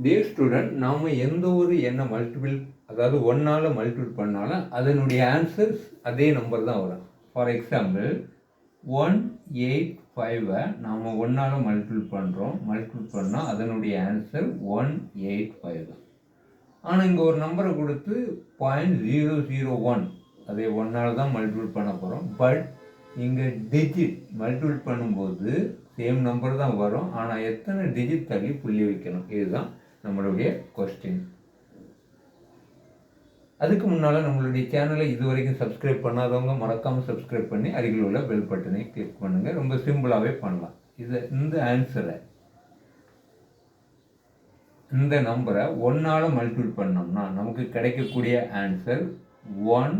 Dear student, நாம் எந்த ஒரு எண்ணை மல்டிபிள் அதாவது ஒன்றால் மல்டிபிள் பண்ணாலும் அதனுடைய ஆன்சர்ஸ் அதே நம்பர் தான் வரும். ஃபார் எக்ஸாம்பிள் 185 நாம் ஒன்றால் மல்டிபிள் பண்ணுறோம். மல்டிபிள் பண்ணால் அதனுடைய ஆன்சர் 185 தான். ஆனால் இங்கே ஒரு நம்பரை கொடுத்து 0.001 அதை ஒன்றால் தான் மல்டிபிள் பண்ண போகிறோம். பட் இங்கே டிஜிட் மல்டிபிள் பண்ணும்போது சேம் நம்பர் தான் வரும். ஆனால் எத்தனை டிஜிட் தள்ளி புள்ளி வைக்கணும், இதுதான் நம்மளுடைய கொஸ்டின். அதுக்கு முன்னால் நம்மளுடைய சேனலை இது வரைக்கும் சப்ஸ்கிரைப் பண்ணாதவங்க மறக்காமல் சப்ஸ்கிரைப் பண்ணி அருகில் உள்ள பெல் பட்டனை கிளிக் பண்ணுங்கள். ரொம்ப சிம்பிளாகவே பண்ணலாம். இந்த ஆன்சரை இந்த நம்பரை ஒன்றால் மல்டிபிள் பண்ணோம்னா நமக்கு கிடைக்கக்கூடிய ஆன்சர் 1.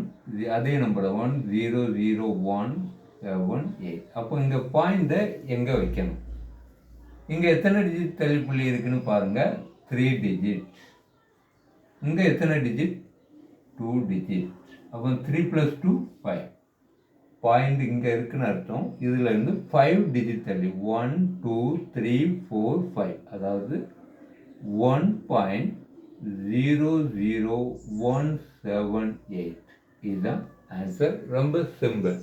அதே நம்பரை 1001718. அப்போ இங்கே பாயிண்ட்டை எங்கே வைக்கணும்? இங்கே எத்தனை டிஜிட் தள்ளி புள்ளி இருக்குன்னு பாருங்கள். 3 டிஜிட். இங்கே எத்தனை டிஜிட்? 2 டிஜிட். அப்போ 3 + 2 5. பாயிண்ட் இங்கே இருக்குன்னு அர்த்தம். இதில் இருந்து 5 டிஜிட் தள்ளி 1 2 3 4 5, அதாவது 1.00178. இதுதான் ஆன்சர். ரொம்ப சிம்பிள்.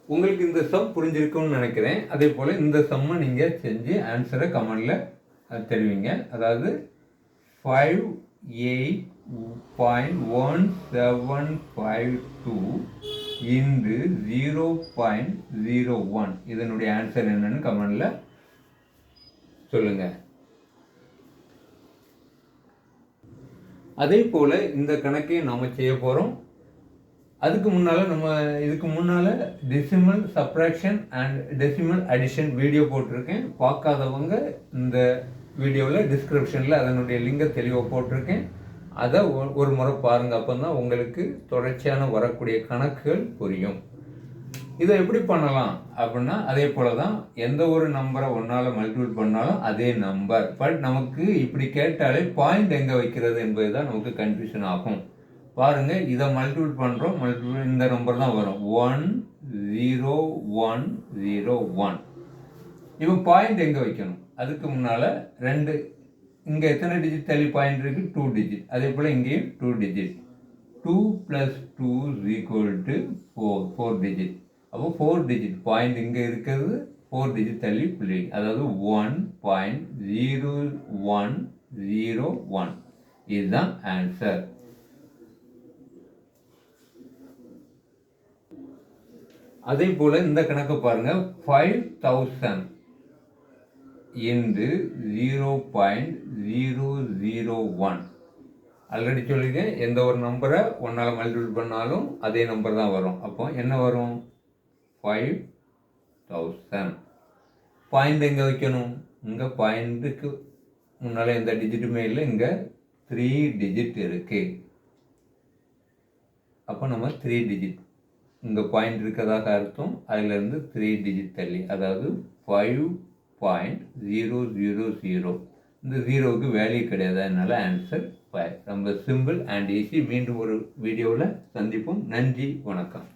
உங்களுக்கு இந்த சம் புரிஞ்சிருக்கும்னு நினைக்கிறேன். அதே போல் இந்த சம்மை நீங்கள் செஞ்சு ஆன்சரை கமெண்டில் தெரிவிங்க. அதாவது 58.1752 into 0.01 இதனுடைய ஆன்சர் என்னன்னு கமெண்டில் சொல்லுங்கள். அதே போல் இந்த கணக்கையும் நாம் செய்ய போகிறோம். அதுக்கு முன்னால் இதுக்கு முன்னால் decimal subtraction and decimal addition video போட்டிருக்கேன். பார்க்காதவங்க இந்த வீடியோவில் டிஸ்கிரிப்ஷனில் அதனுடைய லிங்கை தெளிவாக போட்டிருக்கேன். அதை ஒரு முறை பாருங்கள். அப்போ தான் உங்களுக்கு தொடர்ச்சியான வரக்கூடிய கணக்குகள் புரியும். இதை எப்படி பண்ணலாம் அப்படின்னா, அதே போல் தான் எந்த ஒரு நம்பரை ஒன்றால் மல்டிபிள் பண்ணாலும் அதே நம்பர். பட் நமக்கு இப்படி கேட்டாலே பாயிண்ட் எங்கே வைக்கிறது என்பது தான் நமக்கு கன்ஃபியூஷன் ஆகும். பாருங்கள், இதை மல்டிபிள் பண்ணுறோம். மல்டிபிள் இந்த நம்பர் தான் வரும் 10101. இப்போ பாயிண்ட் எங்கே வைக்கணும்? அதுக்கு முன்னால் 2 இங்கே எத்தனை டிஜிட் தள்ளி பாயிண்ட் இருக்குது? 2 டிஜிட். அதே போல் இங்கேயும் 2 டிஜிட். 2 + 2 = 4 டிஜிட். அப்போ 4 டிஜிட் பாயிண்ட் இங்கே இருக்கிறது 4 டிஜிட் தள்ளி புள்ளி, அதாவது 1.0101. இதுதான் ஆன்சர். அதே போல் இந்த கணக்கு பாருங்கள். 5000 into 0.001. ஆல்ரெடி சொல்லியிருக்கேன், எந்த ஒரு நம்பரை ஒன்றால் மல்டிபிள் பண்ணாலும் அதே நம்பர் தான் வரும். அப்போ என்ன வரும்? 5000. பாயிண்ட் எங்கே வைக்கணும்? இங்கே பாயிண்ட்டுக்கு முன்னால் எந்த டிஜிட்டுமே இல்லை. இங்கே 3 டிஜிட் இருக்குது. அப்போ நம்ம 3 டிஜிட் இங்கே பாயிண்ட் இருக்கிறதாக அர்த்தம். அதிலிருந்து 3 டிஜிட் தள்ளி, அதாவது 5.000. இந்த 0க்கு வேல்யூ கிடையாது, அதனால ஆன்சர் 5. ரொம்ப சிம்பிள் அண்ட் ஈஸி. மீண்டும் ஒரு வீடியோவில் சந்திப்போம். நன்றி, வணக்கம்.